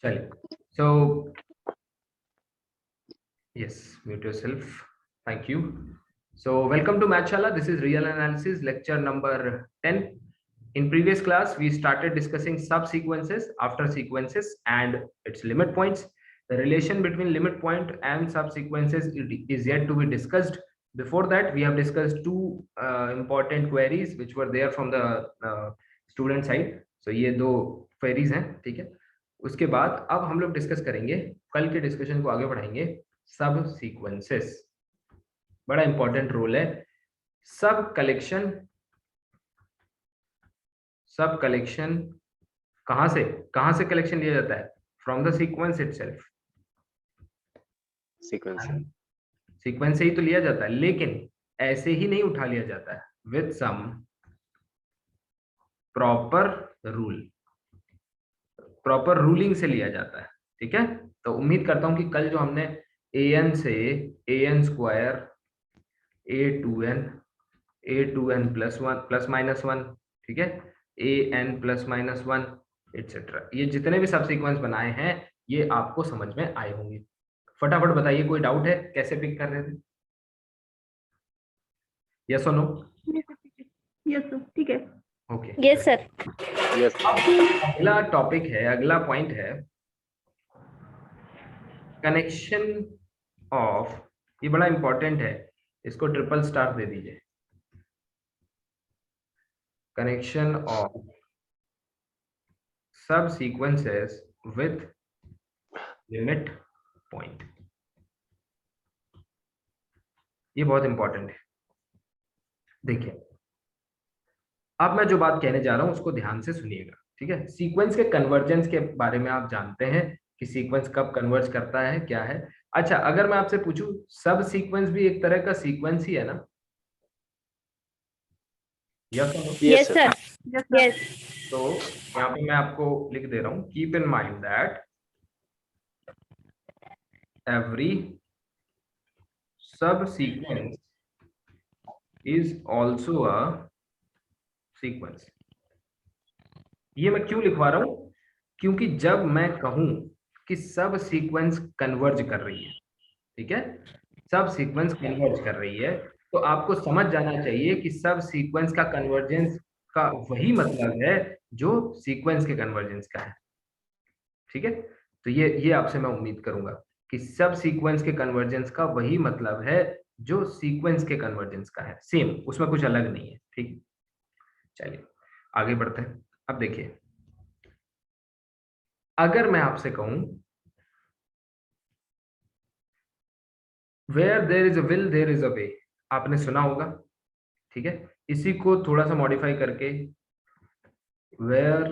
चलिए, सो yes, mute yourself. Thank you. So welcome to Mathshala. This is real analysis lecture number 10. In previous class we started discussing subsequences, after sequences and its limit points. The relation between limit point and subsequences is yet to be discussed. Before that we have discussed two important queries which were there from the student side. So ये दो queries हैं, ठीक है. उसके बाद अब हम लोग डिस्कस करेंगे, कल के डिस्कशन को आगे बढ़ाएंगे, सब सीक्वेंसेस. बड़ा इंपॉर्टेंट रोल है सब कलेक्शन. सब कलेक्शन कहां से कलेक्शन लिया जाता है? From the sequence itself. Sequence से ही तो लिया जाता है, लेकिन ऐसे ही नहीं उठा लिया जाता है, with some proper rule. Proper ruling से लिया जाता है, ठीक है. तो उम्मीद करता हूं कि कल जो हमने an से an square a2n plus one plus minus one, ठीक है, an plus minus one etcetera, ये जितने भी सब सीक्वेंस बनाए हैं ये आपको समझ में आए होंगे. फटाफट बताइए, कोई डाउट है कैसे पिक कर रहे थे? यस और नो? यस सर, ठीक है. Okay, yes sir. यस. अगला टॉपिक है, अगला पॉइंट है कनेक्शन ऑफ. ये बड़ा इंपॉर्टेंट है, इसको ट्रिपल स्टार दे दीजिए. कनेक्शन ऑफ सब सीक्वेंसेस विथ लिमिट पॉइंट. ये बहुत इंपॉर्टेंट है. देखिए, अब मैं जो बात कहने जा रहा हूं उसको ध्यान से सुनिएगा, ठीक है. सीक्वेंस के कन्वर्जेंस के बारे में आप जानते हैं कि सीक्वेंस कब कन्वर्ज करता है, क्या है. अच्छा, अगर मैं आपसे पूछूं, सब सीक्वेंस भी एक तरह का सीक्वेंस ही है ना? Yes sir. यस. तो यहाँ पे मैं आपको लिख दे रहा हूं, keep in mind that every subsequence is also a sequence. ये मैं क्यों लिखवा रहा हूं? क्योंकि जब मैं कहूं कि सब सीक्वेंस कन्वर्ज कर रही है, ठीक है, सब सीक्वेंस कन्वर्ज कर रही है, तो आपको समझ जाना चाहिए कि सब सीक्वेंस का कन्वर्जेंस का वही मतलब है जो सीक्वेंस के कन्वर्जेंस का है, ठीक है. तो ये आपसे मैं उम्मीद करूंगा कि सब सीक्वेंस के कन्वर्जेंस का वही मतलब है जो सीक्वेंस के कन्वर्जेंस का है, सेम, उसमें कुछ अलग नहीं है, ठीक. चलिए आगे बढ़ते हैं. अब देखिए, अगर मैं आपसे कहूं where there is a will there is a way, आपने सुना होगा, ठीक है. इसी को थोड़ा सा मॉडिफाई करके where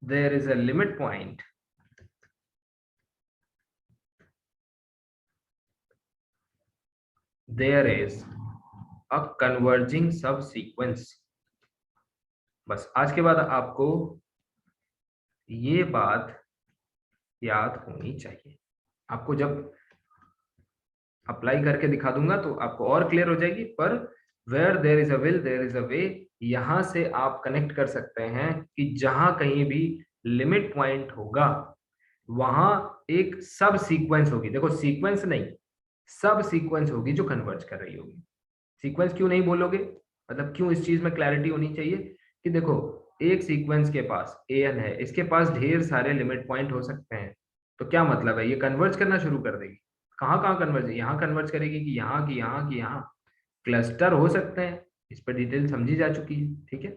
there is a limit point there is a converging subsequence. बस आज के बाद आपको ये बात याद होनी चाहिए. आपको जब अप्लाई करके दिखा दूंगा तो आपको और क्लियर हो जाएगी. पर where there is a will there is a way, यहां से आप कनेक्ट कर सकते हैं कि जहां कहीं भी लिमिट पॉइंट होगा वहां एक सब सीक्वेंस होगी. देखो, सीक्वेंस नहीं, सब सीक्वेंस होगी जो कन्वर्ज कर रही होगी. सीक्वेंस क्यों नहीं बोलोगे, मतलब क्यों, इस चीज में क्लैरिटी होनी चाहिए कि देखो, एक सीक्वेंस के पास an है, इसके पास ढेर सारे लिमिट पॉइंट हो सकते हैं. तो क्या मतलब है, ये कन्वर्ज करना शुरू कर देगी. कहाँ कहाँ कन्वर्ज, यहाँ कन्वर्ज करेगी कि यहाँ की यहाँ की यहाँ. क्लस्टर हो सकते हैं, इस पर डिटेल समझी जा चुकी है, ठीक है.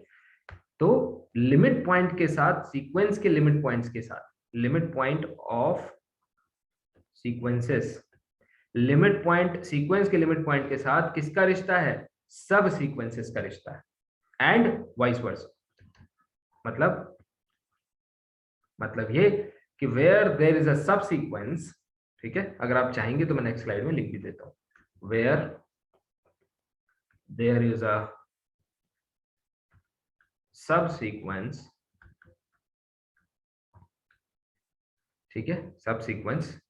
तो लिमिट पॉइंट के साथ, सीक्वेंस के लिमिट पॉइंट्स के साथ, limit point of sequences, limit point sequence के लिमिट पॉइंट के साथ किसका रिश्ता है? सब सीक्वेंसेस का रिश्ता है. And vice versa. मतलब ये कि वेयर देयर इज अ सब सीक्वेंस, ठीक है. अगर आप चाहेंगे तो मैं नेक्स्ट स्लाइड में लिख भी देता हूं, वेयर देयर इज अ सब सीक्वेंस, ठीक है, subsequence,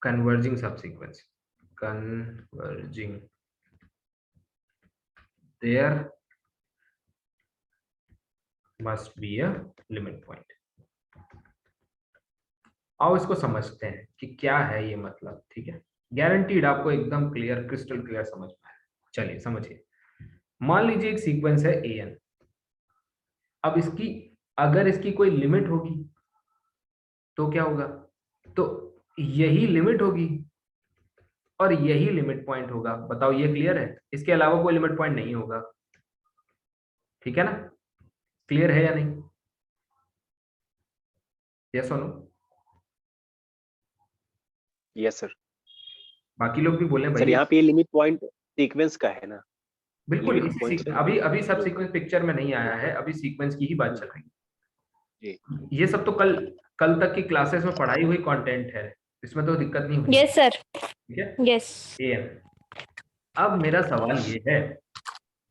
converging subsequence, converging, there must be a limit point. आओ इसको समझते हैं कि क्या है ये मतलब, ठीक है। गारंटीड आपको एकदम क्लियर, क्रिस्टल क्लियर समझ में आए। चलिए समझिए। मान लीजिए एक सीक्वेंस है an। अब इसकी अगर इसकी कोई लिमिट होगी तो क्या होगा, तो यही लिमिट होगी और यही लिमिट पॉइंट होगा। बताओ ये क्लियर है? इसके अलावा कोई लिमिट पॉइंट नहीं होगा, ठीक है ना? क्लियर है या नहीं? यस और नो? Yes sir. बाकी लोग भी बोले सर भाई। यहाँ पे ये लिमिट पॉइंट सीक्वेंस का है ना? बिल्कुल लिमिट इसी पॉइंट अभी अभी सब सीक्वेंस पिक्चर में नहीं आया है, अभी सीक्वेंस की ही बात चल रही जी। है। ये सब तो कल कल तक की क्लासेस में पढ़ाई हुई कंटेंट है, इसमें तो दिक्कत नहीं होगी। Yes sir. ठीक है। यस। अब मेरा सवाल ये है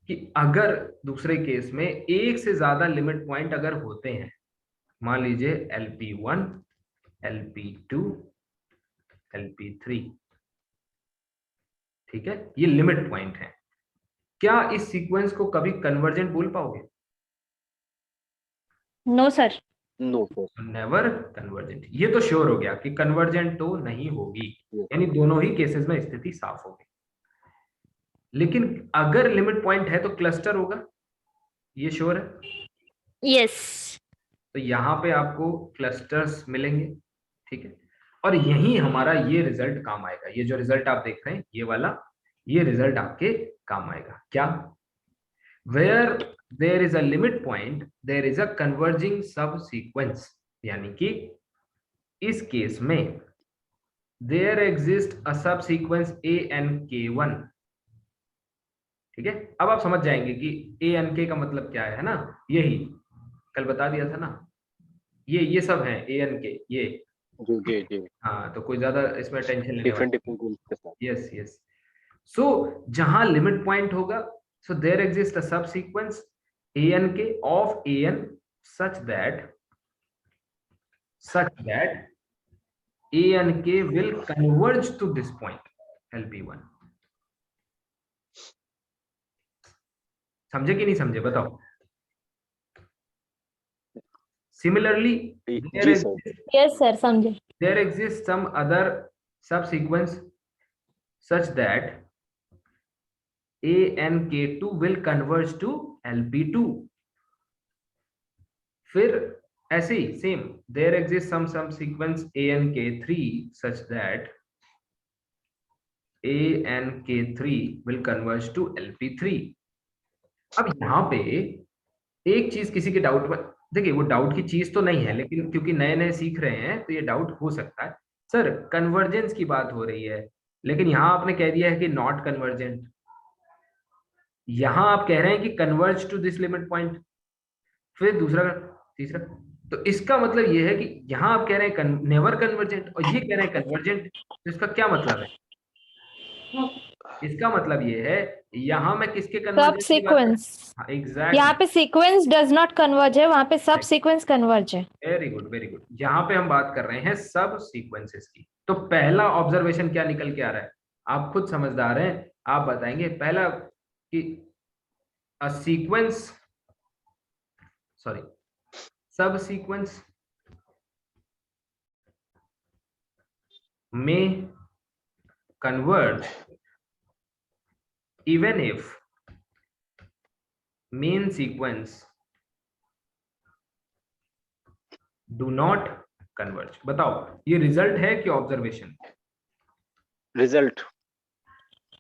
कि अगर दूसरे केस में एक से ज्यादा लिमिट पॉइंट अगर होते हैं, मान लीजिए LP1, LP2, LP3, ठीक है, ये लिमिट पॉइंट है, क्या इस सीक्वेंस को कभी कन्वर्जेंट बोल पाओगे? No sir. No sir. Never convergent. ये तो श्योर हो गया कि कन्वर्जेंट तो नहीं होगी, यानी दोनों ही केसेस में स्थिति साफ होगी। लेकिन अगर लिमिट पॉइंट है तो क्लस्टर होगा, ये श्योर है? यस। तो यहाँ पे आपको क्लस्टर्स मिलेंगे, ठीक है। और यही हमारा ये रिजल्ट काम आएगा। ये जो रिजल्ट आप देख रहे हैं ये वाला, ये रिजल्ट आपके काम आएगा। क्या? Where there is a limit point there is a converging subsequence, यानी कि इस केस में देयर एग्जिस्ट अ सब सीक्वेंस ANK1, ठीक है। अब आप समझ जाएंगे कि ANK का मतलब क्या है ना, यही कल बता दिया था ना, ये सब है ANK, ये। जी जी जी। हाँ, तो कोई ज्यादा इसमें टेंशन लेने डिफरेंट वाली। डिफरेंट रूल्स के साथ। Yes yes. सो जहां लिमिट पॉइंट होगा, सो देयर एग्जिस्ट अ सब sequence ANK of AN such that ANK will converge to this point LP1। समझे कि नहीं समझे बताओ? Similarly, जी सर। यस सर, समझे। there exists some other subsequence such that ANK2 will converge to LP2। फिर ऐसे ही same, there exists some subsequence ANK3 such that ANK3 will converge to LP3। अब यहाँ पे एक चीज किसी के डाउट में, देखिए वो डाउट की चीज तो नहीं है, लेकिन क्योंकि नए नए सीख रहे हैं तो ये डाउट हो सकता है। सर कन्वर्जेंस की बात हो रही है, लेकिन यहाँ आपने कह दिया है कि नॉट कन्वर्जेंट। यहाँ आप कह रहे हैं कि converge to this limit point, फिर दूसरा तीसरा, तो इसका मतलब ये है कि यहाँ आप कह रहे हैं नेवर कन्वर्जेंट और ये कह रहे हैं कन्वर्जेंट। तो इसका क्या मतलब है? इसका मतलब ये है यहाँ मैं किसके सब कन्वर्जेंस की बात कर रहा हूँ? सीक्वेंस। हाँ, एग्जैक्टली। यहाँ पे सीक्वेंस डज नॉट कन्वर्ज है, वहां पे सब सीक्वेंस कन्वर्ज है। Very good very good. यहाँ पे हम बात कर रहे हैं सब सीक्वेंसेस की। तो पहला ऑब्जर्वेशन क्या निकल के आ रहा है? आप खुद समझदार हैं, आप बताएंगे। पहला कि अ सीक्वेंस, सॉरी, सब सीक्वेंस में converge even if main sequence do not converge। बताओ ये रिजल्ट है कि ऑब्जर्वेशन? रिजल्ट।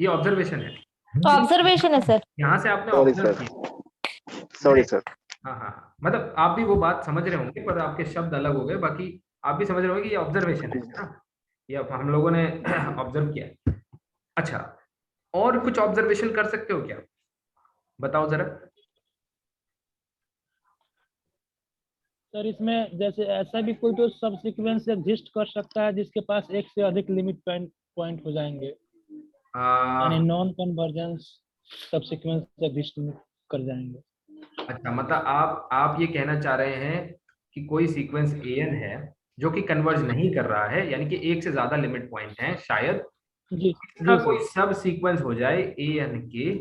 ये ऑब्जर्वेशन है। ऑब्जर्वेशन है सर। यहाँ से आपने सॉरी ऑब्जर्व सर। किया। Sorry sir. हाँ हाँ, मतलब आप भी वो बात समझ रहे होंगे पर आपके शब्द अलग हो गए। बाकी आप भी समझ रहे होंगे कि ये ऑब्जर्वेशन है ना, ये हम लोगों ने ऑब्जर्व किया। अच्छा, और कुछ ऑब्जर्वेशन कर सकते हो क्या? बताओ जरा। सर इसमें जैसे ऐसा भी कोई तो सब सीक्वेंस एग्जिस्ट कर सकता है जिसके पास एक से अधिक लिमिट पॉइंट हो जाएंगे, यानी नॉन कन्वर्जेंस सब सीक्वेंस एग्जिस्ट कर जाएंगे। अच्छा, मतलब आप ये कहना चाह रहे हैं कि कोई सीक्वेंस AN है जो कि कन्वर्ज नहीं कर रहा है, यानी कि एक से ज्यादा लिमिट पॉइंट है, शायद जी इसका जी कोई सर। सब सीक्वेंस हो जाए AN के,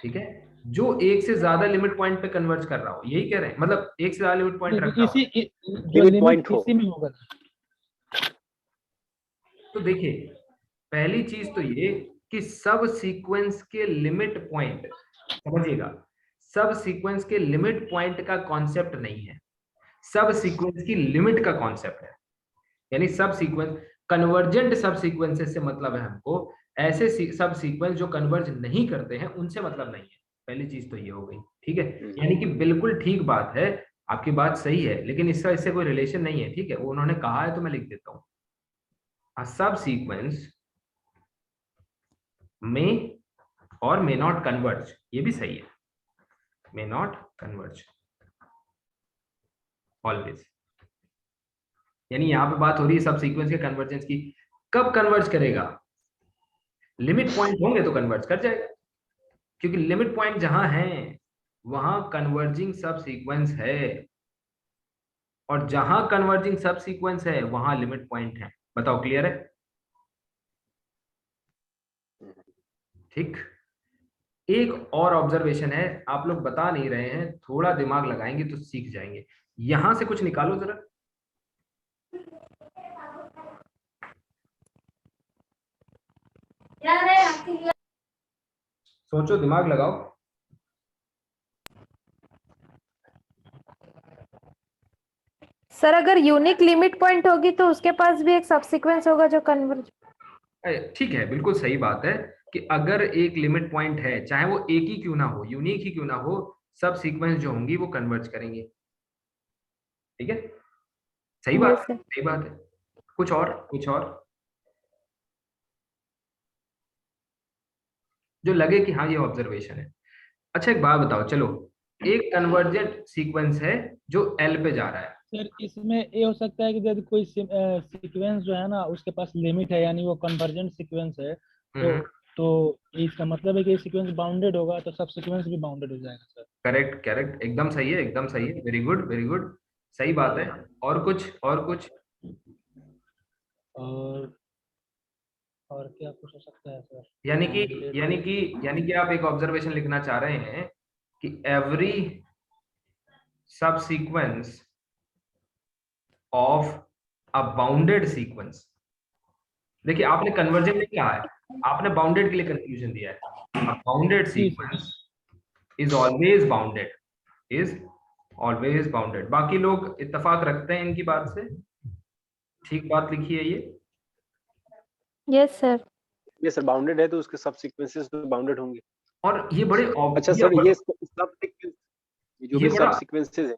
ठीक है, जो एक से ज्यादा लिमिट पॉइंट पे कन्वर्ज कर रहा हो, यही कह रहे हैं, मतलब एक से ज्यादा लिमिट पॉइंट रखा हो। जो Limit point लिमिट हो। इसी में होगा। तो देखिए, पहली चीज तो ये कि सब सीक्वेंस के लिमिट पॉइंट, समझिएगा, सब सीक्वेंस के लिमिट पॉइंट का कॉन्सेप्ट नहीं है, सब सीक्वेंस की लिमिट का कॉन्सेप्ट है। यानी सब सीक्वेंस, कन्वर्जेंट सब सीक्वेंसेस से मतलब है हमको, ऐसे सब सीक्वेंस जो कन्वर्ज नहीं करते हैं उनसे मतलब नहीं है। पहली चीज तो ये हो गई, ठीक है। यानी कि बिल्कुल ठीक बात है, आपकी बात सही है, लेकिन इसका इससे कोई रिलेशन नहीं है, ठीक है। वो उन्होंने कहा है तो मैं लिख देता हूँ, a subsequence may or may not converge, ये भी सही है, may not converge always। यानी यहां पे बात हो रही है सब सीक्वेंस के कन्वर्जेंस की। कब कन्वर्ज करेगा? लिमिट पॉइंट होंगे तो कन्वर्ज कर जाएगा, क्योंकि लिमिट पॉइंट जहां है वहां कन्वर्जिंग सब सीक्वेंस है, और जहां कन्वर्जिंग सब सीक्वेंस है वहां लिमिट पॉइंट है। बताओ, क्लियर है? ठीक। एक और ऑब्जर्वेशन है, आप लोग बता नहीं रहे हैं, थोड़ा दिमाग लगाएंगे तो सीख जाएंगे। यहां से कुछ निकालो जरा, सोचो, दिमाग लगाओ। सर अगर यूनिक लिमिट पॉइंट होगी तो उसके पास भी एक सबसीक्वेंस होगा जो कन्वर्ज। ठीक है, बिल्कुल सही बात है कि अगर एक लिमिट पॉइंट है, चाहे वो एक ही क्यों ना हो, यूनिक ही क्यों ना हो, सब सीक्वेंस जो होंगी वो कन्वर्ज करेंगे। ठीक है, सही बात Yes, है, sir. सही बात है। कुछ और, कुछ और जो लगे कि हाँ ये ऑब्जर्वेशन है। अच्छा, एक बात बताओ, चलो, एक कन्वर्जेंट सीक्वेंस है जो एल पे जा रहा है। सर इसमें ये हो सकता है कि यदि कोई सीक्वेंस जो है ना उसके पास लिमिट है, यानी वो कन्वर्जेंट सीक्वेंस है, तो इसका मतलब है कि सीक्वेंस बाउंडेड होगा तो सब सीक्वेंस भी बाउंडेड हो जाएगा सर। करेक्ट, करेक्ट, एकदम सही है, एकदम सही है, वेरी गुड, वेरी गुड, सही बात है। और कुछ, और कुछ? और और क्या कुछ हो सकता है सर? यानी कि आप एक ऑब्जर्वेशन लिखना चाह रहे हैं कि एवरी सब sequence of a bounded sequence. देखिए, आपने कन्वर्जेंट नहीं कहा है, आपने बाउंडेड के लिए कंफ्यूजन दिया है। अ बाउंडेड जी sir. Sequence is always bounded, is always bounded. बाकी लोग इत्तेफाक रखते हैं इनकी बात से? ठीक बात लिखी है ये? Yes, sir. ये सर बाउंडेड है तो उसके सब सीक्वेंसेस तो बाउंडेड होंगे। और ये बड़े अच्छा सर, ये सब सीक्वेंस, जो ये भी बड़ा सब सीक्वेंसेस है,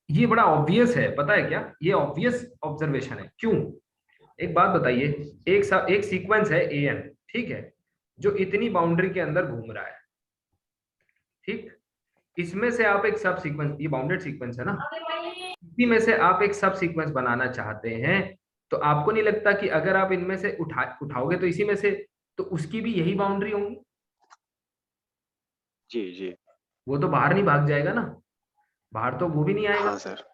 ये बड़ा ऑब्वियस है, पता है क्या? ये ऑब्वियस ऑब्जर्वेशन है। क्यों? एक बात बताइए, एक सीक्वेंस है एन, ठीक है, जो इतनी बाउंड्री के अंदर घूम रहा है, ठीक। इसमें से आप एक सब सीक्वेंस, ये बाउंडेड सीक्वेंस है ना, इसी में से आप एक सब सीक्वेंस बनाना चाहते हैं, तो आपको नहीं लगता कि अगर आप इनमें से उठाओगे तो इसी में से, तो उसकी भी यही बाउंड्री होंगी? जी जी। वो तो बाहर नहीं भाग जाएगा ना, बाहर तो वो भी नहीं आएगा, हाँ सर।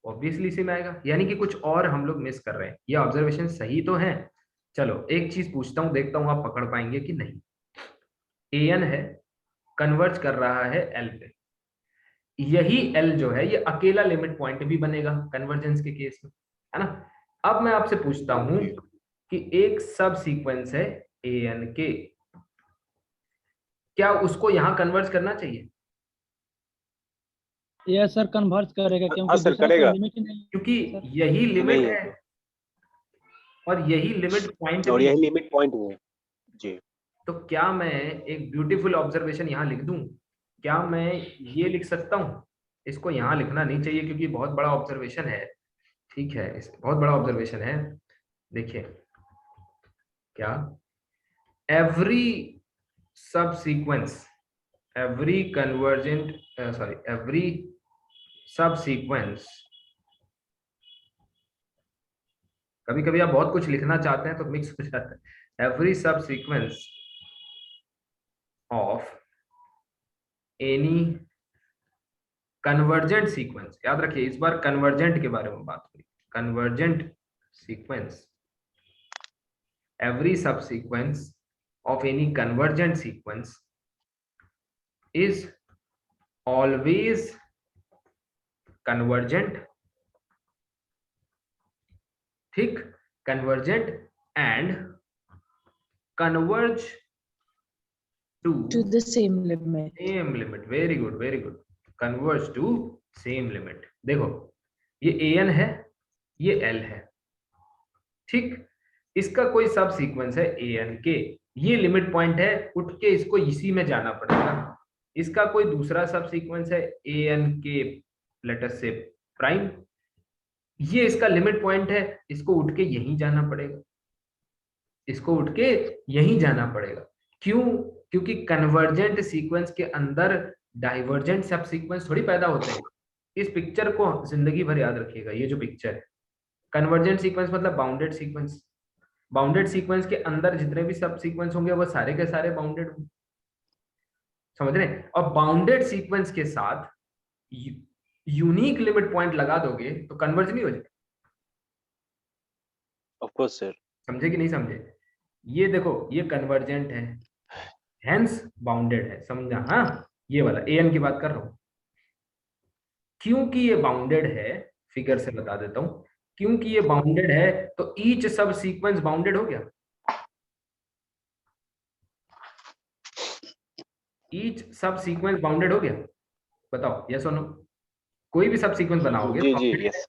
ऑब्वियसली इसी में आएगा। यानी कि कुछ और हम लोग मिस कर रहे हैं। ये ऑब्जर्वेशन सही तो है। चलो एक चीज पूछता हूं, देखता हूं आप पकड़ पाएंगे कि नहीं। एन है, कन्वर्ज कर रहा है एल पे, यही एल जो है ये अकेला लिमिट पॉइंट भी बनेगा कन्वर्जेंस के केस में, है ना। अब मैं आपसे पूछता हूं कि एक सब सीक्वेंस है एन के, क्या उसको यहां कन्वर्ज करना चाहिए? ये सर कन्वर्ज करेगा, हाँ क्योंकि सर दूसरा करेगा। कोई लिमिट ही नहीं है क्योंकि सर। यही लिमिट नहीं है, है और यही लिमिट पॉइंट और भी यही है। लिमिट पॉइंट है। जी। तो क्या मैं एक ब्यूटीफुल ऑब्जर्वेशन यहाँ लिख दूं? क्या मैं ये लिख सकता हूँ? इसको यहाँ लिखना नहीं चाहिए क्योंकि बहुत बड़ा ऑब्जर्वेशन है, ठीक है, बहुत बड़ा ऑब्जर्वेशन है। देखिए, क्या एवरी सब sequence, every convergent, sorry, every सब सीक्वेंस, कभी कभी आप बहुत कुछ लिखना चाहते हैं तो मिक्स हो जाता है। एवरी सब sequence of any convergent sequence, याद रखिए इस बार कन्वर्जेंट के बारे में बात हुई, convergent sequence, every subsequence of any convergent sequence is always convergent, ठीक, convergent and converge to the same limit. Same limit. Very good, very good. Converge to same limit. देखो ये an है, ये l है, ठीक, इसका कोई सब सीक्वेंस है an के, ये लिमिट पॉइंट है, उठ के इसको इसी में जाना पड़ेगा। इसका कोई दूसरा सब सीक्वेंस है an के लेटस से प्राइम, ये इसका लिमिट पॉइंट है, इसको उठ के यहीं जाना पड़ेगा, इसको उठ के यहीं जाना पड़ेगा। क्यों? क्योंकि कन्वर्जेंट सीक्वेंस के अंदर डाइवर्जेंट सब सीक्वेंस थोड़ी पैदा होते हैं। इस पिक्चर को जिंदगी भर याद रखिएगा, ये जो पिक्चर है, कन्वर्जेंट सीक्वेंस मतलब बाउंडेड सीक्वेंस। बाउंडेड सीक्वेंस के अंदर जितने भी सब सीक्वेंस होंगे वो सारे के सारे बाउंडेड होंगे, समझ रहे हैं? और बाउंडेड सीक्वेंस के साथ यूनिक लिमिट पॉइंट लगा दोगे तो कन्वर्ज नहीं हो जाएगा। Of course sir. समझे कि नहीं समझे? ये देखो ये कन्वर्जेंट है, हेंस बाउंडेड है, समझा? हाँ, ये वाला an की बात कर रहा हूं। क्योंकि ये बाउंडेड है, फिगर से बता देता हूं, क्योंकि ये बाउंडेड है तो ईच सब सीक्वेंस बाउंडेड हो गया। ईच सब सीक्वेंस बाउंडेड हो गया, बताओ यस और नो? कोई भी सब सीक्वेंस बनाओगे जी जी यस।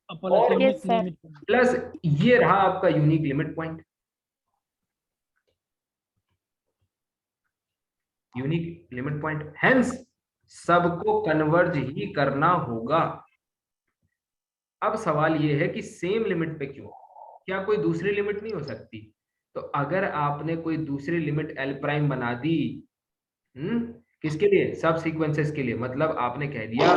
Yes, sir. प्लस ये रहा आपका unique limit point, unique limit point, hence सबको कन्वर्ज ही करना होगा। अब सवाल ये है कि सेम लिमिट पे क्यों? क्या कोई दूसरी लिमिट नहीं हो सकती? तो अगर आपने कोई दूसरी लिमिट एल प्राइम बना दी, किसके लिए? सब सीक्वेंसेस के लिए, मतलब आपने कह दिया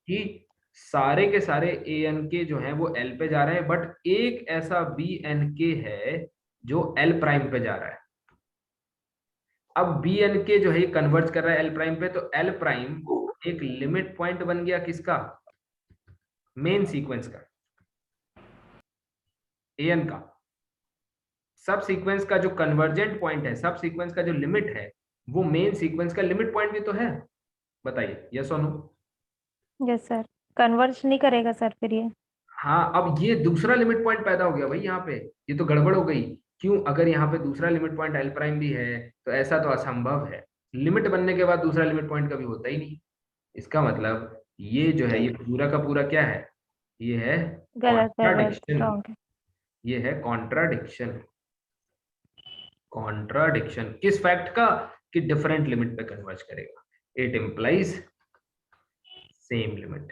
कि सारे के सारे an के जो हैं वो l पे जा रहे हैं, बट एक ऐसा bnk है जो l प्राइम पे जा रहा है। अब bnk जो है कन्वर्ज कर रहा है l प्राइम पे, तो l प्राइम एक लिमिट पॉइंट बन गया किसका? मेन सीक्वेंस का, an का। सब सीक्वेंस का जो कन्वर्जेंट पॉइंट है, सब सीक्वेंस का जो लिमिट है, वो मेन सीक्वेंस का लिमिट पॉइंट भी तो है। बताइए यस और नो? यस सर, कन्वर्ज नहीं करेगा सर फिर ये। हाँ, अब ये दूसरा लिमिट पॉइंट पैदा हो गया भाई, यहाँ पे ये तो गड़बड़ हो गई। क्यों? अगर यहाँ पे दूसरा लिमिट पॉइंट एल प्राइम भी है तो ऐसा तो असंभव है, लिमिट बनने के बाद दूसरा लिमिट पॉइंट कभी होता ही नहीं। इसका मतलब ये जो है ये पूरा का पूरा क्या है? ये है गलत है, कॉन्ट्राडिक्शन। रॉन्ग है। ये है कॉन्ट्राडिक्शन। कॉन्ट्राडिक्शन किस फैक्ट का? कि डिफरेंट लिमिट पे कन्वर्ज करेगा। It implies same limit.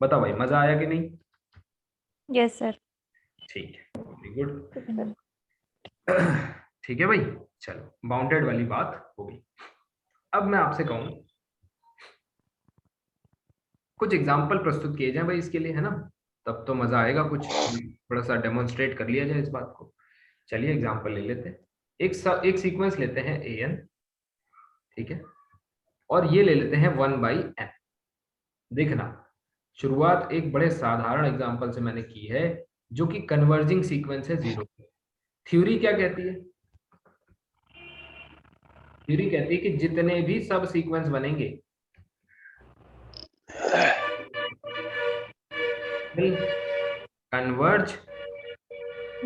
बताओ भाई, मजा आया कि नहीं? Yes sir. ठीक है, वेरी गुड। ठीक है भाई, चलो बाउंडेड वाली बात हो गई। अब मैं आपसे कहूं कुछ एग्जांपल प्रस्तुत किए जाएं भाई इसके लिए, है ना? तब तो मजा आएगा, कुछ थोड़ा सा डेमोन्स्ट्रेट कर लिया जाए इस बात को। चलिए एग्जांपल ले लेते हैं। एक सीक्वेंस लेते हैं an, ठीक है, और ये ले लेते हैं 1/n। देखना, शुरुआत एक बड़े साधारण एग्जांपल से मैंने की है जो कि कन्वर्जिंग सीक्वेंस है 0। थ्योरी क्या कहती है? थ्योरी कहती है कि जितने भी सब सीक्वेंस बनेंगे कन्वर्ज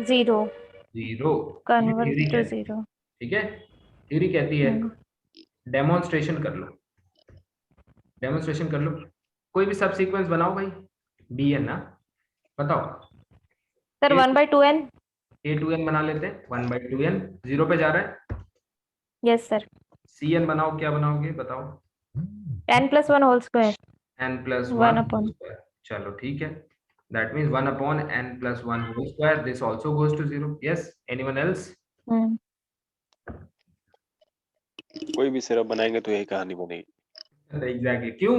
0, 0। Converge to 0। ठीक है, थ्योरी कहती है। डेमोन्स्ट्रेशन कर लो, डेमोन्स्ट्रेशन कर लो। कोई भी सब सीक्वेंस बनाओ भाई, bn ना, बताओ। Sir 1/2n। a2n बना लेते हैं, 1/2n 0 पे जा रहा है। Yes sir. cn बनाओ, क्या बनाओगे बताओ? n+1 whole square. n+1 1/। चलो ठीक है, that means 1/n+1 whole square. This also goes to 0. Yes, anyone else? कोई भी सिरप बनाएंगे तो यही कहानी बनेगी। एग्जैक्टली। क्यों?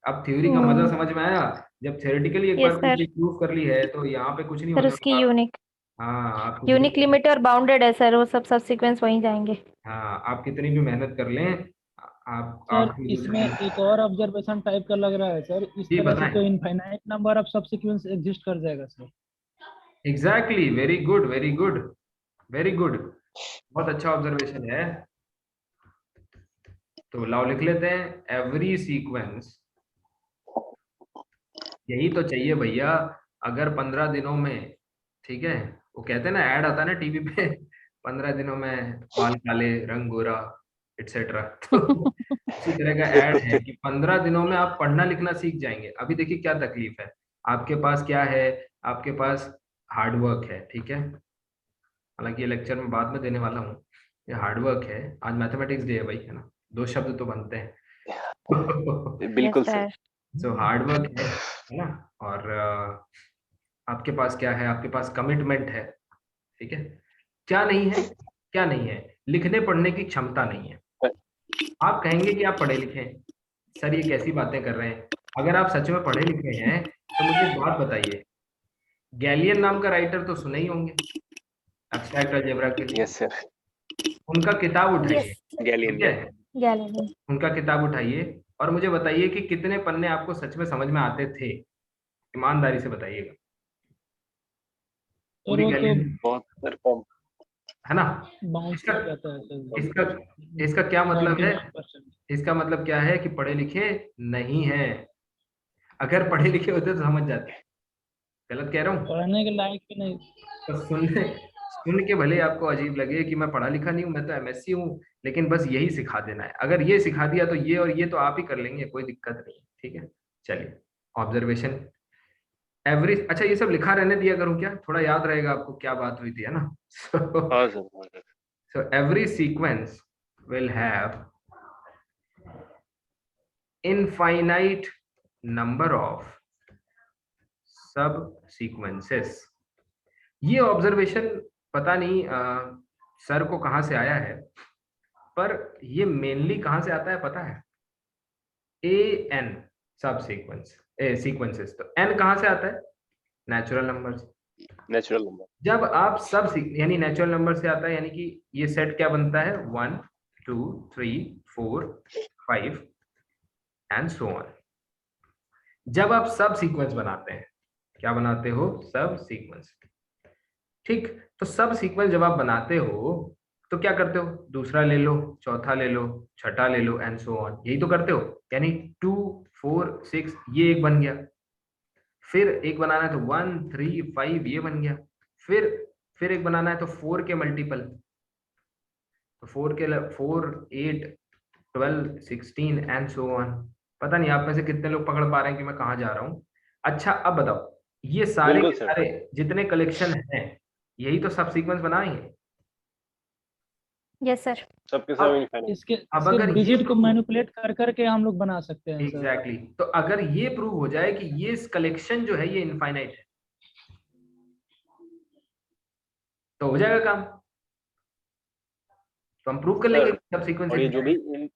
अब थ्योरी का मजा समझ में आया। जब थ्योरेटिकली एक बार कोई चीज प्रूव कर ली है तो यहाँ पे कुछ नहीं सर होने उसकी वाला। यूनिक हाँ, यूनिक लिमिट और बाउंडेड है सर, वो सब सीक्वेंस वहीं जाएंगे। हाँ, आप कितनी भी मेहनत कर लें, सर इसमें एक और ऑब्जर्वेशन टाइप का लग रहा है सर, इस तरह से तो इनफाइनाइट नंबर ऑफ सब सीक्वेंस एग्जिस्ट कर जाएगा sir. Exactly, very good, very good, very good, बहुत अच्छा ऑब्जर्वेशन है। तो लाओ लिख लेते हैं, एवरी सीक्वेंस, यही तो चाहिए भैया। अगर 15 दिनों में, ठीक है, वो कहते हैं ना, ऐड आता है ना टीवी पे 15 दिनों में बाल काले, रंग गोरा, एटसेट्रा तो उसी तरह का ऐड है कि 15 दिनों में आप पढ़ना लिखना सीख जाएंगे। अभी देखिए क्या तकलीफ है, आपके पास क्या है, आपके पास हार्डवर्क है, ठीक है, हालांकि ये लेक्चर में बाद में देने वाला हूँ। ये हार्डवर्क है, आज मैथमेटिक्स डे है भाई, है ना, 2 शब्द तो बनते हैं बिल्कुल Yes, सर। sir. सो हार्डवर्क है ना, और आपके पास क्या है, आपके पास कमिटमेंट है, ठीक है। क्या नहीं है, क्या नहीं है, लिखने पढ़ने की क्षमता नहीं है। आप कहेंगे कि आप पढ़े लिखे हैं, सर ये कैसी बातें कर रहे हैं। अगर आप सच में पढ़े लिखे हैं तो मुझे एक बात बताइए, गैलियन नाम का राइटर तो सुने ही होंगे एब्स्ट्रैक्ट अलजेब्रा के लिए। Yes sir. उनका किताब उठाइए, Yes, गैलियन, ठीक है, Galilee. उनका किताब उठाइए और मुझे बताइए कि कितने पन्ने आपको सच में समझ में आते थे, ईमानदारी से बताइएगा। और पूरी वो तो गैलियन, बहुत सर कम। है ना। बाउंस इसका हो जाता है सर। इसका इसका क्या मतलब है, 99%। इसका मतलब क्या है कि पढ़े लिखे नहीं है। अगर पढ़े लिखे होते तो समझ जाते। गलत कह रहा हूँ? पढ़ने के लायक भी नहीं। तो सुन के भले आपको अजीब लगे कि मैं पढ़ा लिखा नहीं हूँ, मैं तो एमएससी हूँ, लेकिन बस यही सिखा देना है। अगर ये सिखा दिया तो ये और ये तो आप ही कर लेंगे, कोई दिक्कत नहीं है, ठीक है। चलिए, ऑब्जर्वेशन एवरेज, अच्छा ये सब लिखा रहने दिया करूँ क्या, थोड़ा याद रहेगा आपको क्या बात हुई थी, है ना। हाँ सर, हाँ sir. So every sequence will have infinite number of sub sequences। ये ऑब्जर्वेशन पता नहीं सर को कहाँ से आया है, पर ये मेनली कहाँ से आता है पता है, ए एन सब सीक्वेंस, सीक्वेंसेस, तो एन कहाँ से आता है, नेचुरल नंबर से। Natural number. जब आप सब यानी नेचुरल नंबर से आता है, यानी कि ये सेट क्या बनता है, 1 2 3 4 5 एंड सो ऑन। जब आप सब सीक्वेंस बनाते हैं, क्या बनाते हो, सब सीक्वेंस, ठीक। तो सब सीक्वेंस जब आप बनाते हो तो क्या करते हो, दूसरा ले लो, चौथा ले लो, छठा ले लो एंड सो ऑन, यही तो करते हो। यानी 2 4 6 ये एक बन गया, फिर एक बनाना है तो 1 3 5 ये बन गया, फिर एक बनाना है तो 4 के मल्टीपल, तो 4 के 4 8 12 16 एंड सो ऑन। पता नहीं आप में से कितने लोग पकड़ पा रहे हैं कि मैं कहाँ जा रहा हूँ। अच्छा अब बताओ, ये सारे बिल्कुल के सर। सारे जितने कलेक्शन हैं, यही तो सब सीक्वेंस बनाएंगे। Yes, sir. सबके सब इनफाइनाइट। इसके अब अगर ये डिजिट को मैनिपुलेट कर करके हम लोग बना सकते हैं सर। एग्जैक्टली तो अगर ये प्रूव हो जाए कि ये कलेक्शन जो है ये इनफाइनाइट है, तो हो जाएगा काम, तो हम प्रूव कर लेंगे सब सीक्वेंस। और ये जो भी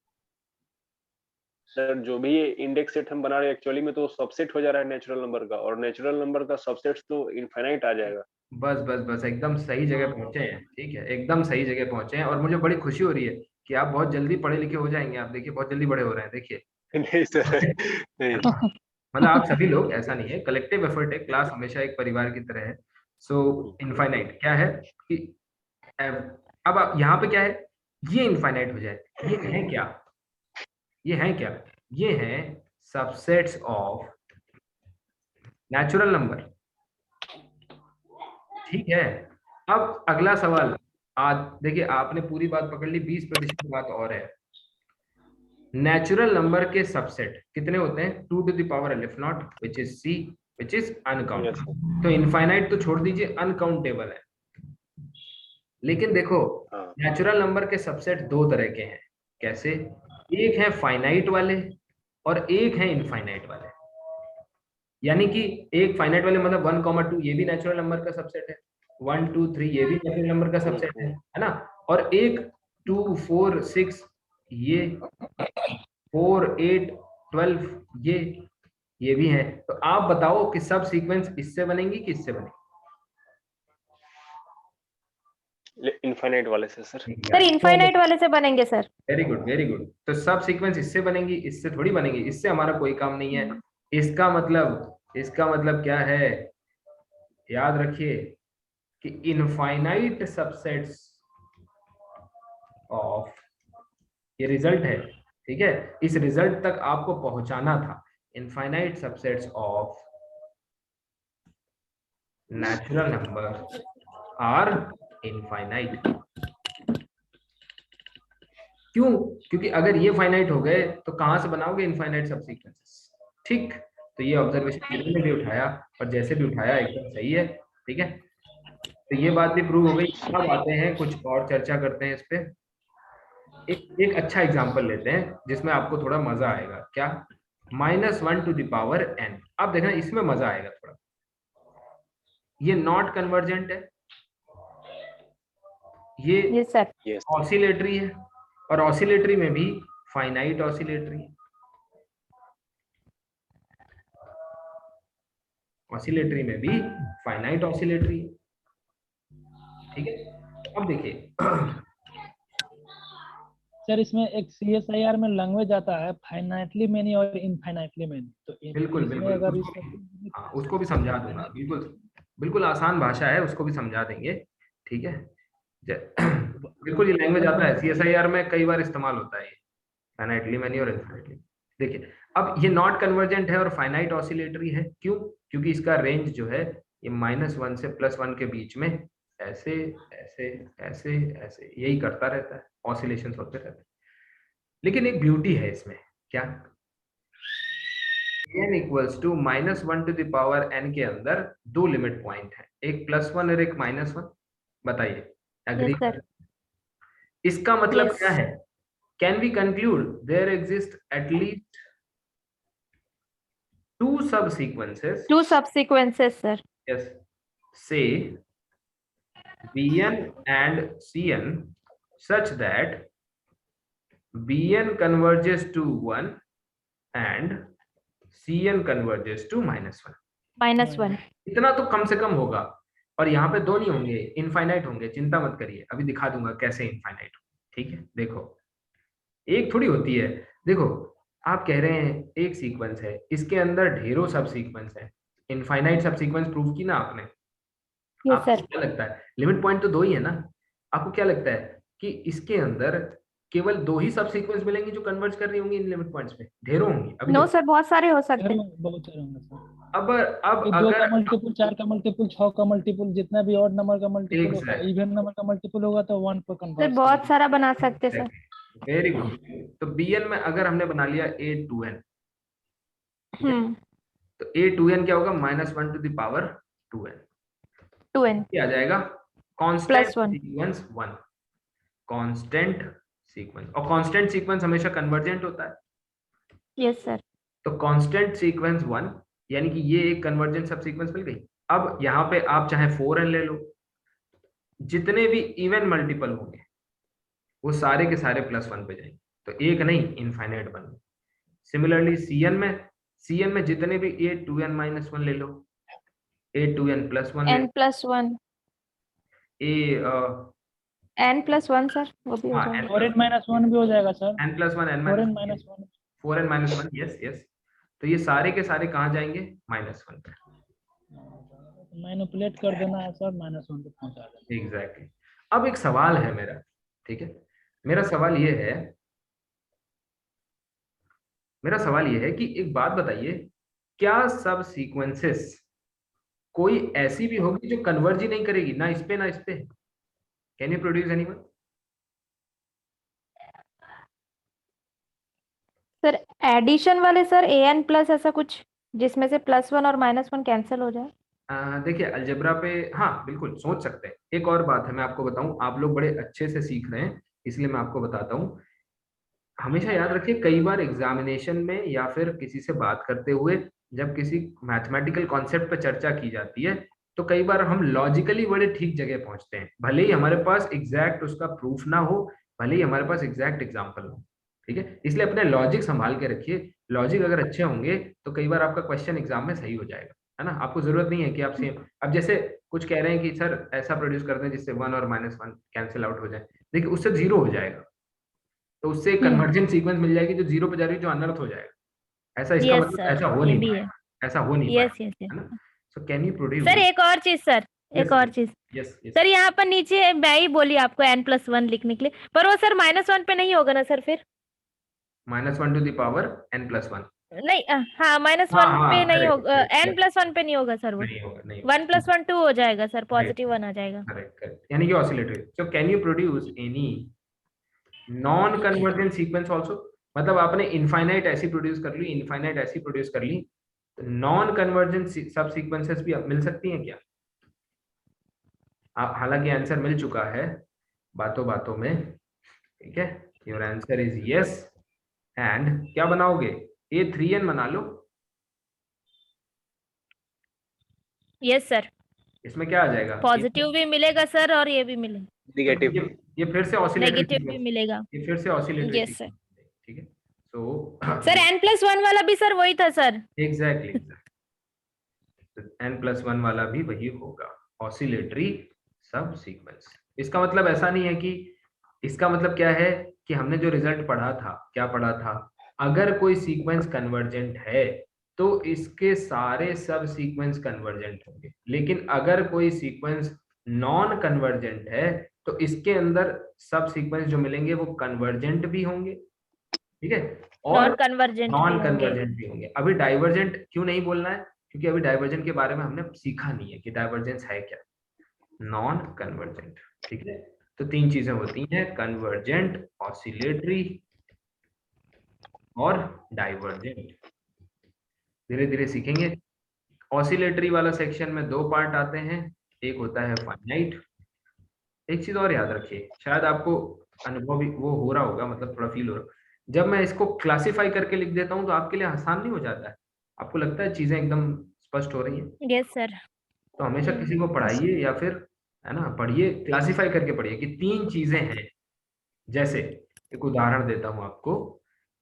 सर जो भी ये इंडेक्स सेट हम बना रहे हैं एक्चुअली में तो सबसेट हो जा रहा है नेचुरल नंबर का, और नेचुरल नंबर का सबसेट तो इनफाइनाइट आ जाएगा। बस बस बस एकदम सही जगह पहुंचे हैं, ठीक है, एकदम सही जगह पहुंचे हैं। और मुझे बड़ी खुशी हो रही है कि आप बहुत जल्दी पढ़े लिखे हो जाएंगे। आप देखिए बहुत जल्दी बड़े हो रहे हैं, देखिए। नहीं सर, नहीं। मतलब आप सभी लोग, ऐसा नहीं है, कलेक्टिव एफर्ट है, क्लास हमेशा एक परिवार की तरह है। सो इनफाइनाइट क्या है कि अब आप यहाँ पे क्या है, ये इनफाइनाइट हो जाए, ये है क्या, ये है क्या, ये है सबसेट्स ऑफ नेचुरल नंबर, ठीक है। अब अगला सवाल, आज देखिए आपने पूरी बात पकड़ ली, 20% बात और है। नेचुरल नंबर के सबसेट कितने होते हैं, 2 to the power aleph naught which is c which is uncountable. तो इनफाइनाइट तो छोड़ दीजिए, अनकाउंटेबल है। लेकिन देखो नेचुरल नंबर के सबसेट 2 तरह के हैं, कैसे, एक है फाइनाइट वाले और एक है इनफाइनाइट वाले। यानी कि एक फाइनाइट वाले मतलब 1 2 ये भी नेचुरल नंबर का सबसेट है, 1 2 3 ये भी नेचुरल नंबर का सबसेट है ना। और एक 2 4 6 ये 4 8 12 ये भी है। तो आप बताओ कि सब सीक्वेंस इससे बनेंगी कि इससे बनेंगी, इनफाइनाइट वाले से सर। सर इनफाइनाइट वाले से बनेंगे sir. Very good very good. तो सब सीक्वेंस इससे बनेंगी, इससे थोड़ी बनेंगी, इससे हमारा कोई काम नहीं है। इसका मतलब क्या है, याद रखिए कि इनफाइनाइट सबसेट्स ऑफ, ये रिजल्ट है, ठीक है, इस रिजल्ट तक आपको पहुंचाना था। Infinite subsets of natural number are infinite. क्यों? क्योंकि अगर ये फाइनाइट हो गए तो कहां से बनाओगे इनफाइनाइट सबसीक्वेंसेस? ठीक, तो ये ऑब्जर्वेशन जिन्होंने भी उठाया और जैसे भी उठाया एकदम सही है। ठीक है, तो ये बात भी प्रूव हो गई। अब आते हैं कुछ और चर्चा करते हैं इस पे। एक अच्छा एग्जांपल लेते हैं जिसमें आपको थोड़ा मजा आएगा। क्या? -1 to the power n। अब देखना इसमें मजा आएगा थोड़ा। ये नॉट कन्वर्जेंट है, ये यस सर। यस ऑसिलेटरी है, और ऑसिलेटरी में भी फाइनाइट ऑसिलेटरी है। ऑसिलेटरी में भी फाइनाइट ऑसिलेटरी है। ठीक है, अब देखिए सर इसमें एक CSIR में लैंग्वेज आता है फाइनाइटली मेनी और इनफाइनाइटली मेनी, तो बिल्कुल इसमें बिल्कुल अगर हाँ, उसको भी समझा दूंगा। बिल्कुल बिल्कुल आसान भाषा है, उसको भी समझा देंगे। ठीक है, बिल्कुल ये लैंग्वेज आता है, CSIR में कई बार इस्तेमाल होता है ये, फाइनाइटली मेनी और इनफाइनाइटली। देखिए, अब ये नॉट कन्वर्जेंट है और फाइनाइट ऑसिलेटरी है। क्यों? क्योंकि इसका रेंज जो है ये -1 से +1 के बीच में ऐसे ऐसे ऐसे ऐसे यही करता रहता है, ऑसिलेशंस होते रहते हैं। लेकिन एक ब्यूटी है इसमें। क्या? n equals to -1 to the power n के अंदर दो लिमिट पॉइंट है, एक +1 और एक -1। बताइए, एग्री? Yes, sir. इसका मतलब Yes. क्या है? Can we conclude there exist at least two subsequences, Two subsequences, sir. yes, say bn and cn, such that bn converges to 1 and cn converges to -1। -1. इतना तो कम से कम होगा, और यहाँ पे दो नहीं होंगे, इनफाइनाइट होंगे। चिंता मत करिए, अभी दिखा दूंगा कैसे इनफाइनाइट होंगे। ठीक है, देखो एक थोड़ी होती है। देखो, आप कह रहे हैं एक सीक्वेंस है, इसके अंदर ढेरों सब सीक्वेंस है। इनफाइनाइट सब सीक्वेंस प्रूव की ना आपने? Yes, आपको sir. क्या लगता है? लिमिट पॉइंट तो दो ही है ना। आपको क्या लगता है कि इसके अंदर केवल दो ही सब सीक्वेंस मिलेंगी जो कन्वर्ज कर रही होंगी इन लिमिट पॉइंट्स पे? ढेरों होंगी। अभी No, देखो, sir. बहुत सारे हो सकते हैं. बहुत सारे होंगे सर। अब ये 2 अगर का मल्टीपल, 4 का मल्टीपल, 6 का मल्टीपल, जितना भी और नंबर का मल्टीपल होगा, Exactly. इवन नंबर का मल्टीपल होगा तो 1 पर सर कन्वर्ट बहुत सारा बना सकते हैं, सर. Very good. तो bn में अगर हमने बना लिया a2n, तो a2n क्या होगा? -1 to the power 2n। 2n. क्या आ जाएगा? Constant Plus 1. Sequence 1। Constant sequence, और कांस्टेंट सीक्वेंस हमेशा कन्वर्जेंट होता है। Yes, sir. तो कांस्टेंट सीक्वेंस 1, यानी कि ये एक कन्वर्जेंट सब सीक्वेंस मिल गई। अब यहाँ पे आप चाहे 4n ले लो, जितने भी इवन मल्टीपल होंगे वो सारे के सारे +1 पे जाएंगे, तो एक नहीं, इनफाइनाइट बन गए। सिमिलरली cn में जितने भी a2n -1 ले लो, a2n +1 ले n plus 1. n plus 1, sir. वो भी हो हाँ, जाएगा. 4n-1 भी हो जाएगा sir. n+1 4n-1 4n-1, yes yes. तो ये सारे के सारे कहाँ जाएंगे? -1 पे। मैनिपुलेट कर देना है सर, -1 पे पहुंचा देना। एग्जैक्टली। अब एक सवाल है मेरा। ठीक है, मेरा सवाल ये है कि एक बात बताइए, क्या सब सीक्वेंसेस कोई ऐसी भी होगी जो कन्वर्ज ही नहीं करेगी, ना इस पे ना इस पे? Can you produce anyone? Sir addition वाले सर an प्लस ऐसा कुछ जिसमें से +1 और -1 कैंसिल हो जाए. देखिए, अलजेब्रा पे हाँ बिल्कुल सोच सकते हैं। एक और बात है, मैं आपको बताऊं, आप लोग बड़े अच्छे से सीख रहे हैं इसलिए मैं आपको बताता हूँ। हमेशा याद रखिए, कई बार एग्जामिनेशन में या फिर किसी से बात करते हुए जब किसी मैथमेटिकल कॉन्सेप्ट पर चर्चा की जाती है तो कई बार हम लॉजिकली बड़े ठीक जगह पहुंचते हैं, भले ही हमारे पास एग्जैक्ट उसका प्रूफ ना हो, भले ही हमारे पास एग्जैक्ट एग्जाम्पल हो। ठीक है, इसलिए अपने लॉजिक संभाल के रखिए। लॉजिक अगर अच्छे होंगे तो कई बार आपका क्वेश्चन एग्जाम में सही हो जाएगा, है ना। आपको जरूरत नहीं है कि आप सेम, अब जैसे कुछ कह रहे हैं कि सर ऐसा प्रोड्यूस करते हैं जिससे 1 और -1 कैंसिल आउट हो जाए, देखिए उससे 0 हो जाएगा, तो उससे कन्वर्जेंट सीक्वेंस मिल जाएगी जो 0 पे जा रही है, जो अनर्थ हो जाएगा। ऐसा इसका मतलब ऐसा हो नहीं पाएगा, ऐसा हो नहीं पाएगा, है ना। So can you produce? Sir एक और चीज सर, एक और चीज यस यस सर, यहाँ पर नीचे मैं ही बोली आपको n+1 लिखने के लिए, पर वो सर -1 पे नहीं होगा ना सर फिर? -1 to the power n+1 नहीं हाँ -1 हाँ, पे नहीं correct, होगा, correct, n+1 पे नहीं होगा सर, वो नहीं होगा, नहीं होगा। 1+1 2 हो जाएगा सर, पॉजिटिव 1 आ जाएगा। करेक्ट करेक्ट, यानी कि oscillatory. So can you produce any non convergent sequence also, मतलब आपने इनफाइनाइट ऐसी प्रोड्यूस कर ली, इनफाइनाइट ऐसी प्रोड्यूस कर ली, नॉन कन्वर्जेंट सब सीक्वेंसेस भी मिल सकती हैं क्या? हालांकि आंसर मिल चुका है बातों बातों में, ठीक है। Your answer is yes. And क्या बनाओगे? A3N बना लो। यस सर, इसमें क्या आ जाएगा? पॉजिटिव भी मिलेगा सर और ये भी मिलेगा, नेगेटिव। ये फिर से ऑसिलेटरी नेगेटिव भी सीक्वेंस, मिलेगा। ये फिर से ऑसिलेटरी यस सर। सीक्वेंस, ठीक है। सो सर n+1 वाला भी सर वही था सर। एग्जैक्टली, n+1 वाला भी वही होगा, ऑसिलेटरी सब सीक्वेंस। इसका मतलब ऐसा नहीं है कि, इसका मतलब क्या है कि हमने जो रिजल्ट पढ़ा था, क्या पढ़ा था, अगर कोई सीक्वेंस कन्वर्जेंट है तो इसके सारे सब सीक्वेंस कन्वर्जेंट होंगे, लेकिन अगर कोई सीक्वेंस नॉन कन्वर्जेंट है तो इसके अंदर सब सीक्वेंस जो मिलेंगे वो कन्वर्जेंट भी होंगे, ठीक है, और नॉन कन्वर्जेंट भी होंगे। अभी डाइवर्जेंट क्यों नहीं बोलना है? क्योंकि अभी डाइवर्जेंट के बारे में हमने सीखा नहीं है कि डाइवर्जेंस है क्या, नॉन कन्वर्जेंट, ठीक है। तो 3 चीजें होती हैं, कन्वर्जेंट, ऑसिलेटरी और डाइवर्जेंट। धीरे धीरे सीखेंगे। ऑसिलेटरी वाला सेक्शन में 2 पार्ट आते हैं, एक होता है फाइनाइट। एक चीज और याद रखिए, शायद आपको अनुभव भी वो हो रहा होगा, मतलब थोड़ा फील हो रहा, जब मैं इसको क्लासिफाई करके लिख देता हूँ तो आपके लिए आसान नहीं हो जाता है? आपको लगता है चीजें एकदम स्पष्ट हो रही हैं? Yes sir. तो हमेशा किसी को पढ़ाइए या फिर, है ना, पढ़िए, क्लासिफाई करके पढ़िए कि 3 चीजें हैं। जैसे एक उदाहरण देता हूं आपको,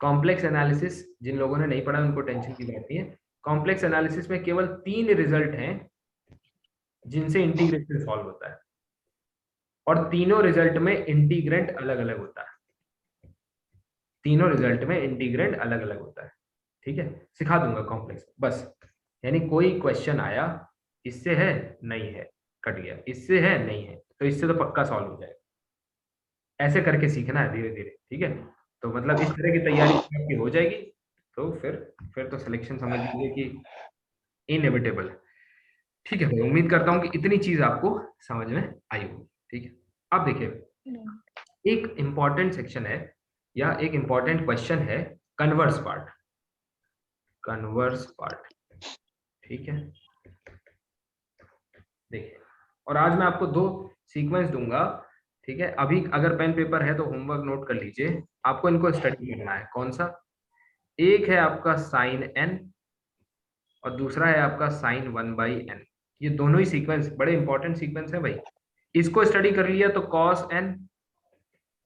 कॉम्प्लेक्स एनालिसिस, जिन लोगों ने नहीं पढ़ा उनको टेंशन की बात नहीं है। कॉम्प्लेक्स एनालिसिस में केवल 3 रिजल्ट हैं जिनसे इंटीग्रेशन सॉल्व होता है, और तीनों रिजल्ट में इंटीग्रेंट अलग अलग होता है, तीनों रिजल्ट में इंटीग्रेंट अलग अलग होता है, ठीक है। सिखा दूंगा कॉम्प्लेक्स, बस, यानी कोई क्वेश्चन आया, इससे है नहीं है, कट गया, इससे है नहीं है, तो इससे तो पक्का सॉल्व हो जाएगा। ऐसे करके सीखना है धीरे धीरे, ठीक है। तो मतलब इस तरह की तैयारी आपकी हो जाएगी तो फिर तो सिलेक्शन समझ लीजिए कि इनएविटेबल है, ठीक है। तो उम्मीद करता हूँ कि इतनी चीज आपको समझ में आई होगी, ठीक है। अब देखिए, एक इंपॉर्टेंट सेक्शन है या एक इंपॉर्टेंट क्वेश्चन है, कन्वर्स पार्ट, कन्वर्स पार्ट, ठीक है। देखिए, और आज मैं आपको 2 सीक्वेंस दूंगा, ठीक है। अभी अगर पेन पेपर है तो होमवर्क नोट कर लीजिए, आपको इनको स्टडी करना है। कौन सा? एक है आपका साइन n और दूसरा है आपका साइन 1/n। ये दोनों ही सीक्वेंस बड़े इंपॉर्टेंट सीक्वेंस है भाई। इसको स्टडी कर लिया तो cos n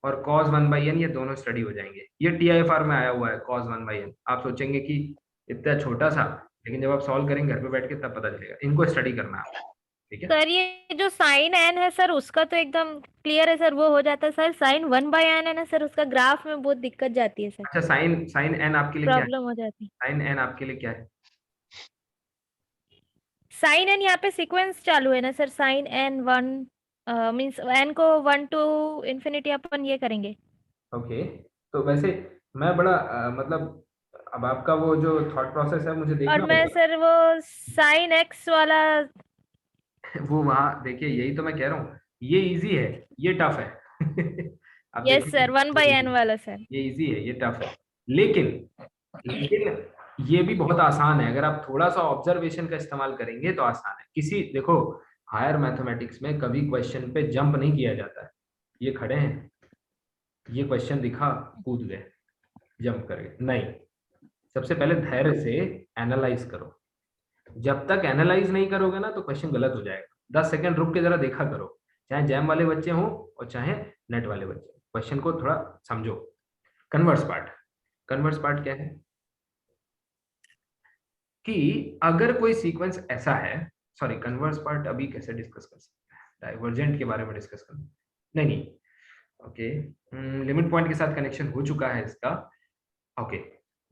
और cos 1/n ये दोनों स्टडी हो जाएंगे। ये TIFR में आया हुआ है cos 1/n। आप सोचेंगे कि इतना छोटा सा, लेकिन जब आप सॉल्व करेंगे घर पे बैठ के तब पता चलेगा। इनको स्टडी करना है, ठीक है। सर ये जो साइन n है सर उसका तो एकदम क्लियर है सर, वो हो जाता है सर। साइन 1/n है ना सर, उसका ग्राफ में बहुत दिक्कत जाती है सर, अच्छा, साइन n आपके लिए क्या है? प्रॉब्लम हो जाती है। साइन n आपके लिए क्या है? साइन n यहाँ पे सीक्वेंस चालू है ना sir, sine n 1 means n को 1 to इंफिनिटी अपन ये करेंगे। ओके, तो वैसे मैं बड़ा मतलब, अब आपका वो जो थॉट प्रोसेस है मुझे देखना और मैं होगा। सर वो साइन x वाला, वो वहां देखिए, यही तो मैं कह रहा हूँ, ये इजी है, ये टफ है। आप यस देखिए, सर 1/n वाला सर। ये इजी है, ये टफ है, लेकिन ये भी बहुत आसान है। अगर आप थोड़ा सा ऑब्जर्वेशन का इस्तेमाल करेंगे तो आसान है। किसी, देखो, हायर मैथमेटिक्स में कभी क्वेश्चन पे जंप नहीं किया जाता है। ये खड़े हैं, ये क्वेश्चन दिखा, कूद गए, जंप कर गए, नहीं। सबसे पहले धैर्य से एनालाइज करो। जब तक एनालाइज नहीं करोगे ना तो क्वेश्चन गलत हो जाएगा। 10 सेकंड रुक के जरा देखा करो, चाहे जैम वाले बच्चे हों और चाहे नेट वाले बच्चे, क्वेश्चन को थोड़ा समझो। कन्वर्स पार्ट, कन्वर्स पार्ट क्या है कि अगर कोई सीक्वेंस ऐसा है, सॉरी, कन्वर्स पार्ट अभी कैसे डिस्कस कर सकते हैं, डाइवर्जेंट के बारे में डिस्कस करना, नहीं, ओके, लिमिट पॉइंट के साथ कनेक्शन हो चुका है इसका, ओके,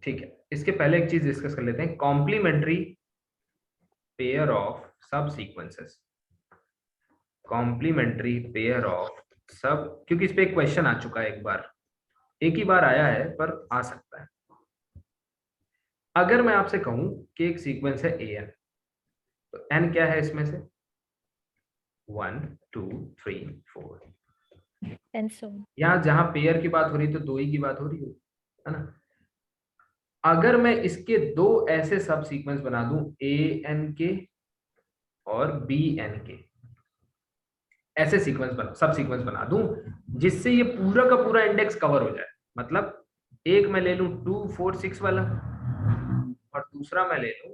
ठीक है। इसके पहले एक चीज डिस्कस कर लेते हैं, कॉम्प्लीमेंट्री पेयर ऑफ सब सीक्वेंसेस, कॉम्प्लीमेंट्री पेयर ऑफ सब, क्योंकि इस पे एक क्वेश्चन आ चुका है एक बार, एक ही बार आया है पर आ सकता है। अगर मैं आपसे कहूं कि एक सीक्वेंस है an, तो n क्या है इसमें से? 1 2 3 4। एंड सो यहाँ जहां पेयर की बात हो रही तो 2 ही की बात हो रही है ना। अगर मैं इसके दो ऐसे सब सीक्वेंस बना दूं an के और bn के, ऐसे सीक्वेंस बना सब सीक्वेंस बना दूं जिससे ये पूरा का पूरा इंडेक्स कवर हो जाए, मतलब एक मैं ले लूं 2 4 6 वाला और दूसरा मैं ले लूं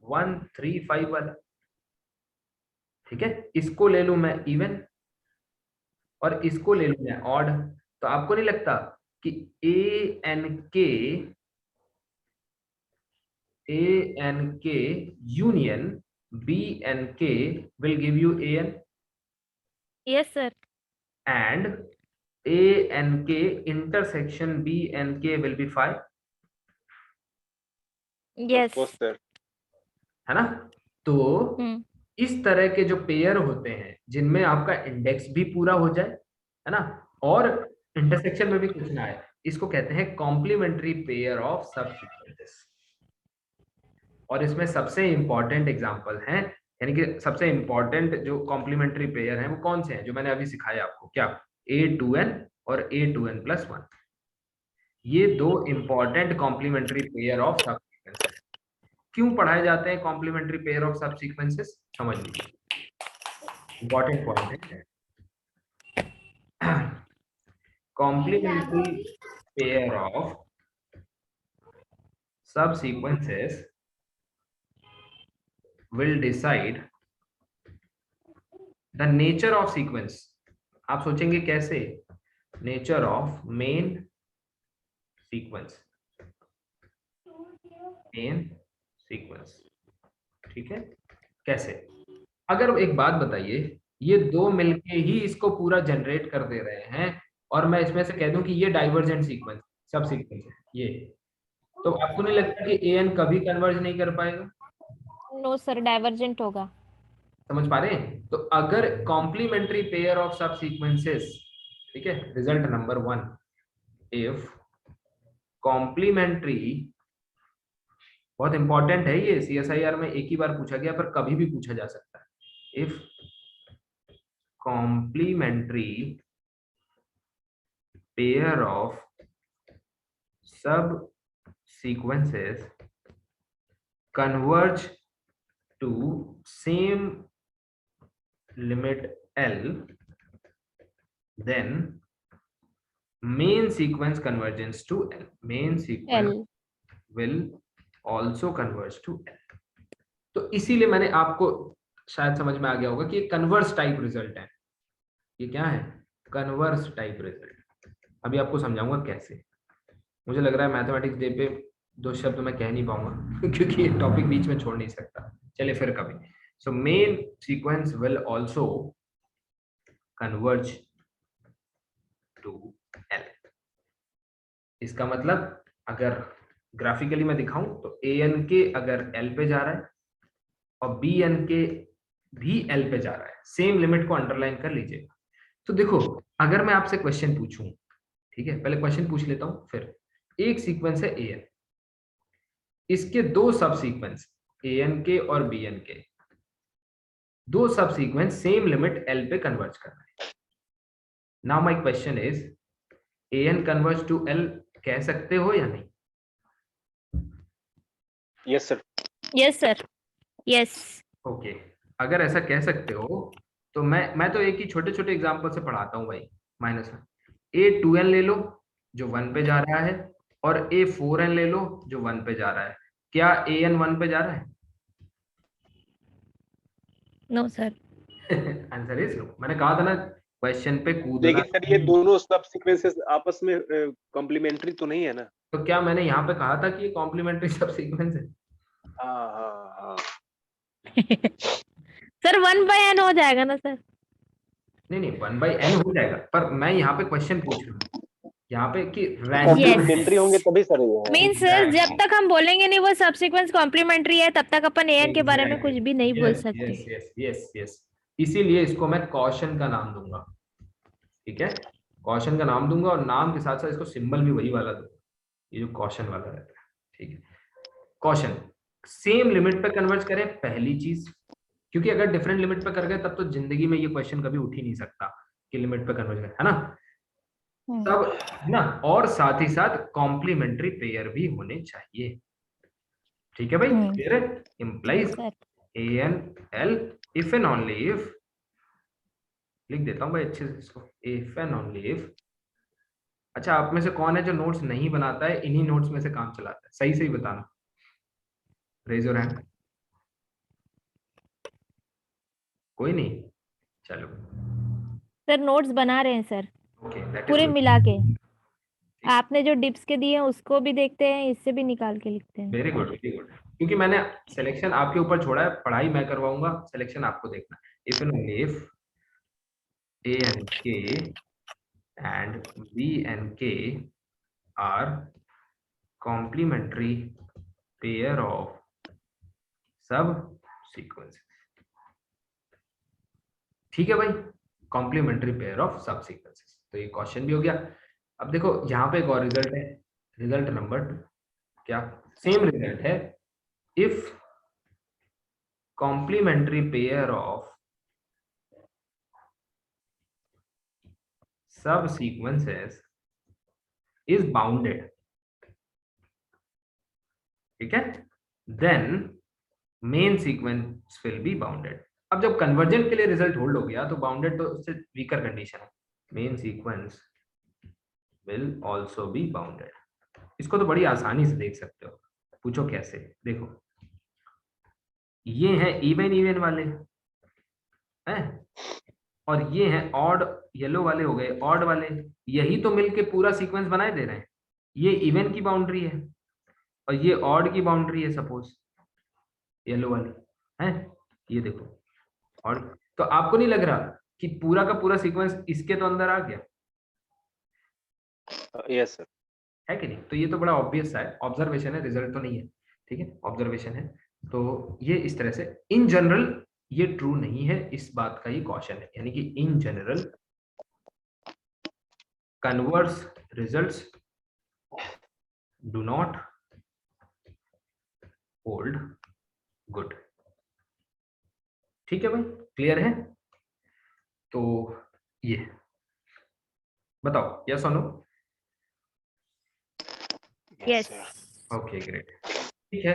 1 3 5 वाला, ठीक है। इसको ले लूं मैं इवन और इसको ले लूं मैं ऑड, तो आपको नहीं लगता कि an के यूनियन bn के will give you an, yes sir, and an के intersection bn के will be 5, यस सर है ना। तो इस तरह के जो पेयर होते हैं जिनमें आपका इंडेक्स भी पूरा हो जाए, है ना, और इंटरसेक्शन में भी कुछ ना आए, इसको कहते हैं कॉम्प्लीमेंट्री पेयर ऑफ सब सीक्वेंसेस। और इसमें सबसे इंपॉर्टेंट एग्जांपल हैं, यानी कि सबसे इंपॉर्टेंट जो कॉम्प्लीमेंट्री पेयर हैं वो कौन से हैं जो मैंने अभी सिखाया आपको, क्या a2n और a2n+1। ये दो इंपॉर्टेंट कॉम्प्लीमेंट्री पेयर ऑफ सब सीक्वेंसेस। क्यों पढ़ाए जाते हैं कॉम्प्लीमेंट्री पेयर ऑफ सब सीक्वेंसेस, समझ लीजिए, इंपॉर्टेंट पॉइंट है। कॉम्प्लीमेंट्री पेयर ऑफ सब sequences will decide the nature of sequence। आप सोचेंगे कैसे? nature of main sequence, ठीक है। कैसे? अगर एक बात बताइए, ये दो मिलके ही इसको पूरा जनरेट कर दे रहे हैं और मैं इसमें से कह दूं कि ये डाइवर्जेंट सीक्वेंस सब सीक्वेंस है ये, तो आपको नहीं लगता कि an कभी कन्वर्ज नहीं कर पाएगा? नो सर, डाइवर्जेंट होगा। समझ पा रहे हैं? तो अगर कॉम्प्लीमेंट्री पेयर ऑफ सब सीक्वेंसेस, ठीक है, रिजल्ट नंबर 1, इफ कॉम्प्लीमेंट्री, बहुत इंपॉर्टेंट है ये, CSIR में एक ही बार पूछा गया पर कभी भी पूछा जा सकता है। इफ कॉम्प्लीमेंट्री पेयर ऑफ सब sequences converge to same limit L, then main sequence convergence to L, main sequence L will also converge to L। तो इसीलिए मैंने आपको शायद समझ में आ गया होगा कि ये कन्वर्स टाइप रिजल्ट है। ये क्या है? Converse type result. अभी आपको समझाऊंगा कैसे। मुझे लग रहा है मैथमेटिक्स डे पे दो शब्द मैं कह नहीं पाऊंगा क्योंकि ये टॉपिक बीच में छोड़ नहीं सकता। चलिए फिर कभी। So main sequence will also converge to L। इसका मतलब अगर ग्राफिकली मैं दिखाऊं तो an के अगर L पे जा रहा है और bn के भी L पे जा रहा है, सेम लिमिट को अंडरलाइन कर लीजिएगा। तो देखो, अगर मैं आपसे क्वेश्चन पूछूं, ठीक है, पहले क्वेश्चन पूछ लेता हूं, फिर एक सीक्वेंस है an, इसके दो सब सीक्वेंस an के और bn के, दो subsequence same limit L पे कन्वर्ज कर रहे हैं। Now my question is, an converge to L कह सकते हो या नहीं? Yes sir, yes sir, yes. Okay, अगर ऐसा कह सकते हो तो मैं तो एक ही छोटे छोटे एग्जांपल से पढ़ाता हूं भाई। -1, a2n ले लो जो 1 पे जा रहा है और a4n ले लो जो 1 पे जा रहा है। क्या an 1 पे जा रहा है? No sir. Answer is no. मैंने कहा था ना, क्वेश्चन पे कूदना। लेकिन सर ये दोनों सब सीक्वेंसेस आपस में कॉम्प्लीमेंट्री तो नहीं है ना? तो क्या मैंने यहाँ पे कहा था कि ये कॉम्प्लीमेंट्री सब सीक्वेंस है? हाँ। सर 1/n हो जाएगा ना सर? नहीं 1/n हो जाएगा, पर मैं यहाँ पे क्वेश्चन पूछ रहा हूँ यहाँ पे कि कॉम्प्लीमेंट्री होंगे तभी सर ये मीन सर जब तक हम बोलेंगे नहीं वो सब सीक्वेंस कॉम्प्लीमेंट्री है तब तक अपन an के बारे में कुछ भी नहीं बोल सकते। यस, इसीलिए इसको मैं कॉशन का नाम दूंगा, ठीक है। क्वेश्चन का नाम दूंगा और नाम के साथ साथ इसको सिंबल भी वही वाला दूंगा, ये जो क्वेश्चन वाला रहता है, ठीक है। क्वेश्चन सेम लिमिट पे कन्वर्ज करें, पहली चीज, क्योंकि अगर डिफरेंट लिमिट पे कर गए तब तो जिंदगी में ये क्वेश्चन कभी उठ ही नहीं सकता कि लिमिट पे कन्वर्ज करें, है ना। तब ना, और साथ ही साथ कॉम्प्लीमेंट्री पेयर भी होने चाहिए, ठीक है भाई, क्लियर है। Implies ANL if and only if, लिख देता हूँ भाई अच्छे से इसको, इफ एंड ओनली इफ। अच्छा, आप में से कौन है जो नोट्स नहीं बनाता है, इन्हीं नोट्स में से काम चलाता है, सही सही बताना, रेज योर हैंड। कोई नहीं, चलो सर नोट्स बना रहे हैं सर, ओके, दैट पूरे इज मिला के। आपने जो डिप्स के दिए हैं उसको भी देखते हैं, इससे भी निकाल के लिखते हैं। वेरी गुड, वेरी गुड, क्योंकि मैंने सिलेक्शन आपके ऊपर छोड़ा है, पढ़ाई मैं करवाऊंगा, सिलेक्शन आपको देखना। If and only if A and K and B and K are complementary pair of subsequences, ठीक है भाई, कॉम्प्लीमेंट्री पेयर ऑफ सबसीक्वेंसेस। तो ये क्वेश्चन भी हो गया। अब देखो यहाँ पे एक और रिजल्ट है, रिजल्ट नंबर 2, क्या सेम रिजल्ट है, if complementary pair of subsequences is bounded, ठीक है, then main sequence will be bounded। अब जब कन्वर्जेंट के लिए रिजल्ट होल्ड हो गया तो बाउंडेड तो उससे वीकर कंडीशन है, main sequence will also be bounded. इसको तो बड़ी आसानी से देख सकते हो, पूछो कैसे, देखो ये है इवन इवन वाले हैं और ये हैं ऑड, येलो वाले हो गए ऑड वाले, यही तो मिलके पूरा सीक्वेंस बनाए दे रहे हैं। ये इवन की बाउंड्री है और ये ऑड की बाउंड्री है, सपोज येलो वाली है, ये देखो ऑड। तो आपको नहीं लग रहा कि पूरा का पूरा सीक्वेंस इसके तो अंदर आ गया? Yes sir. है कि नहीं? तो ये तो बड़ा ऑब्वियस है, ऑब्जर्वेशन है, रिजल्ट तो नहीं है, ठीक है, ऑब्जर्वेशन है। तो ये इस तरह से इन जनरल ये ट्रू नहीं है, इस बात का ही कॉशन है, यानी कि in general converse results do not hold good, ठीक है भाई, क्लियर है? तो ये बताओ यस और नो? यस। ओके ग्रेट, ठीक है।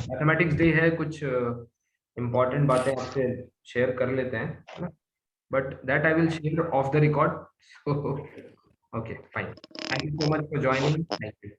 मैथमेटिक्स डे है, कुछ इम्पोर्टेंट बातें आपसे शेयर कर लेते हैं, but that I will share of the record. Okay fine, thank you so much for joining, thank you.